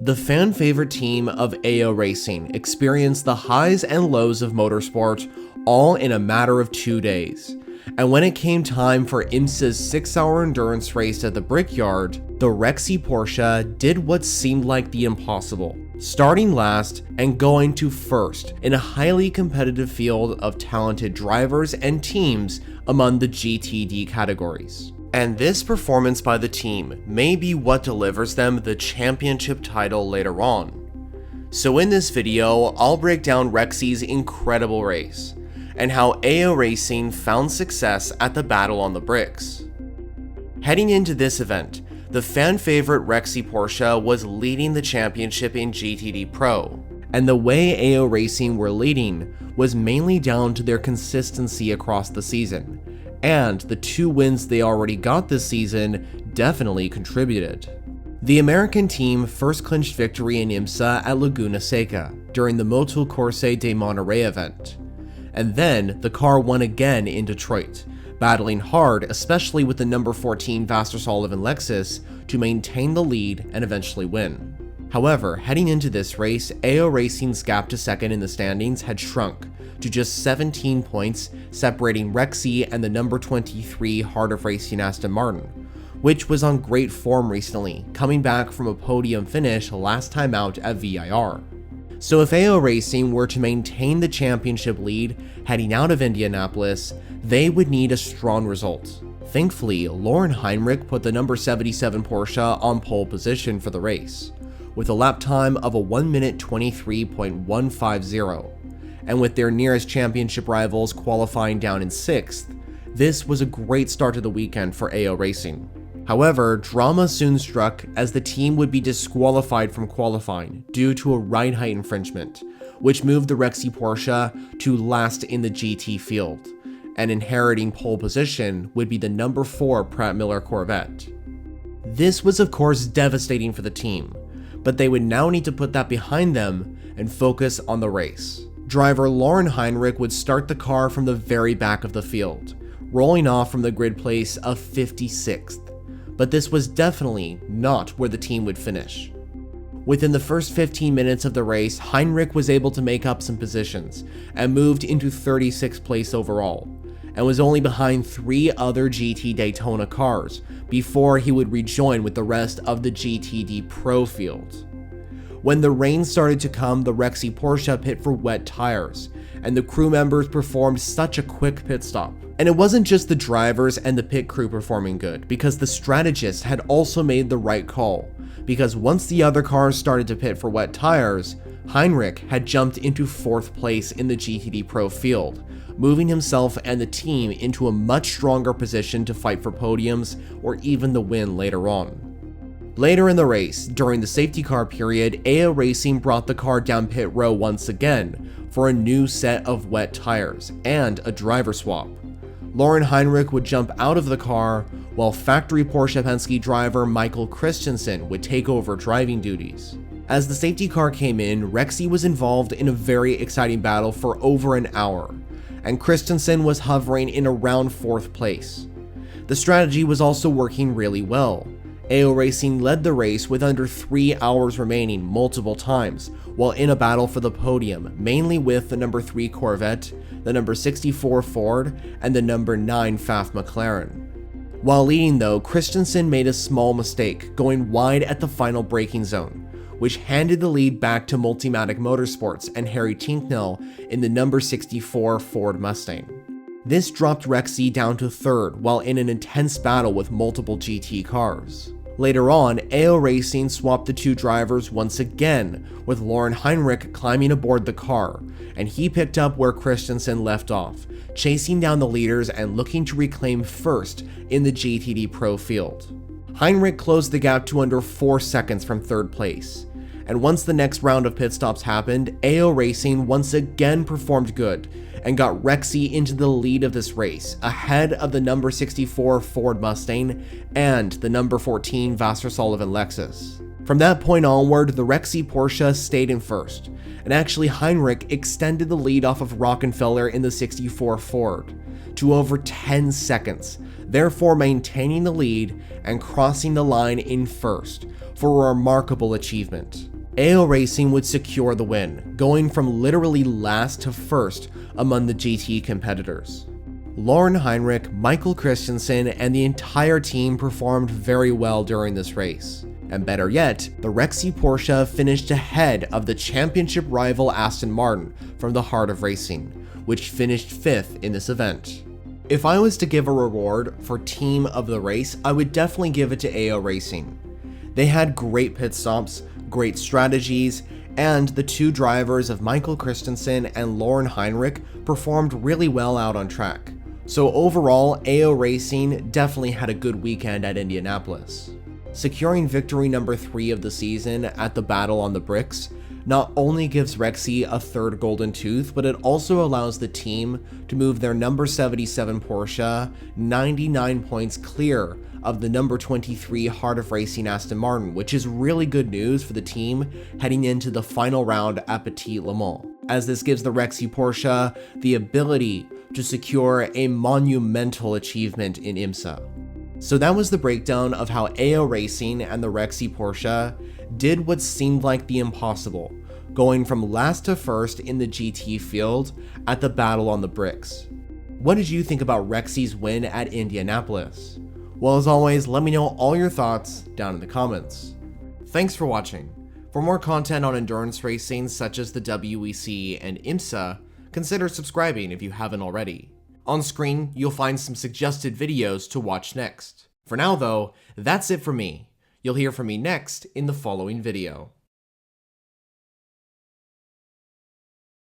The fan-favorite team of AO Racing experienced the highs and lows of motorsport all in a matter of 2 days. And when it came time for IMSA's 6-hour endurance race at the Brickyard, the REXY Porsche did what seemed like the impossible, starting last and going to first in a highly competitive field of talented drivers and teams among the GTD categories. And this performance by the team may be what delivers them the championship title later on. So in this video, I'll break down REXY's incredible race, and how AO Racing found success at the Battle on the Bricks. Heading into this event, the fan favorite REXY Porsche was leading the championship in GTD Pro, and the way AO Racing were leading was mainly down to their consistency across the season, and the 2 wins they already got this season definitely contributed. The American team first clinched victory in IMSA at Laguna Seca during the Moto Corse de Monterrey event, and then the car won again in Detroit, battling hard, especially with the number 14 Vasser Sullivan Lexus, to maintain the lead and eventually win. However, heading into this race, AO Racing's gap to second in the standings had shrunk to just 17 points, separating REXY and the number 23 Heart of Racing Aston Martin, which was on great form recently, coming back from a podium finish last time out at VIR. So if AO Racing were to maintain the championship lead heading out of Indianapolis, they would need a strong result. Thankfully, Lauren Heinrich put the number 77 Porsche on pole position for the race, with a lap time of a 1 minute 23.150, and with their nearest championship rivals qualifying down in 6th, this was a great start to the weekend for AO Racing. However, drama soon struck as the team would be disqualified from qualifying due to a ride height infringement, which moved the REXY Porsche to last in the GT field, and inheriting pole position would be the number 4 Pratt Miller Corvette. This was of course devastating for the team, but they would now need to put that behind them and focus on the race. Driver Lauren Heinrich would start the car from the very back of the field, rolling off from the grid place of 56th, but this was definitely not where the team would finish. Within the first 15 minutes of the race, Heinrich was able to make up some positions and moved into 36th place overall, and was only behind 3 other GT Daytona cars before he would rejoin with the rest of the GTD Pro field. When the rain started to come, the REXY Porsche pit for wet tires, and the crew members performed such a quick pit stop. And it wasn't just the drivers and the pit crew performing good, because the strategist had also made the right call, because once the other cars started to pit for wet tires, Heinrich had jumped into 4th place in the GTD Pro field, moving himself and the team into a much stronger position to fight for podiums or even the win later on. Later in the race, during the safety car period, AO Racing brought the car down pit row once again for a new set of wet tires and a driver swap. Lauren Heinrich would jump out of the car, while factory Porsche Penske driver Michael Christensen would take over driving duties. As the safety car came in, REXY was involved in a very exciting battle for over an hour, and Christensen was hovering in around 4th place. The strategy was also working really well. AO Racing led the race with under 3 hours remaining multiple times, while in a battle for the podium, mainly with the number 3 Corvette, the number 64 Ford, and the number 9 Pfaff McLaren. While leading though, Christensen made a small mistake, going wide at the final braking zone, which handed the lead back to Multimatic Motorsports and Harry Tinknell in the number 64 Ford Mustang. This dropped REXY down to 3rd while in an intense battle with multiple GT cars. Later on, AO Racing swapped the 2 drivers once again, with Lauren Heinrich climbing aboard the car, and he picked up where Christensen left off, chasing down the leaders and looking to reclaim first in the GTD Pro field. Heinrich closed the gap to under 4 seconds from 3rd place, and once the next round of pit stops happened, AO Racing once again performed good and got REXY into the lead of this race, ahead of the number 64 Ford Mustang and the number 14 Vasser Sullivan Lexus. From that point onward, the REXY Porsche stayed in first, and actually Heinrich extended the lead off of Rockefeller in the 64 Ford to over 10 seconds, therefore maintaining the lead and crossing the line in first, for a remarkable achievement. AO Racing would secure the win, going from literally last to first among the GT competitors. Lauren Heinrich, Michael Christensen, and the entire team performed very well during this race. And better yet, the REXY Porsche finished ahead of the championship rival Aston Martin from the heart of racing, which finished 5th in this event. If I was to give a reward for team of the race, I would definitely give it to AO Racing. They had great pit stops, great strategies, and the two drivers of Michael Christensen and Lauren Heinrich performed really well out on track. So overall, AO Racing definitely had a good weekend at Indianapolis. Securing victory number 3 of the season at the Battle on the Bricks not only gives REXY a 3rd golden tooth, but it also allows the team to move their number 77 Porsche 99 points clear of the number 23 Heart of Racing Aston Martin, which is really good news for the team heading into the final round at Petit Le Mans, as this gives the REXY Porsche the ability to secure a monumental achievement in IMSA. So that was the breakdown of how AO Racing and the REXY Porsche did what seemed like the impossible, going from last to first in the GT field at the Battle on the Bricks. What did you think about REXY's win at Indianapolis? Well, as always, let me know all your thoughts down in the comments. Thanks for watching. For more content on endurance racing such as the WEC and IMSA, consider subscribing if you haven't already. On screen, you'll find some suggested videos to watch next. For now though, that's it for me. You'll hear from me next in the following video.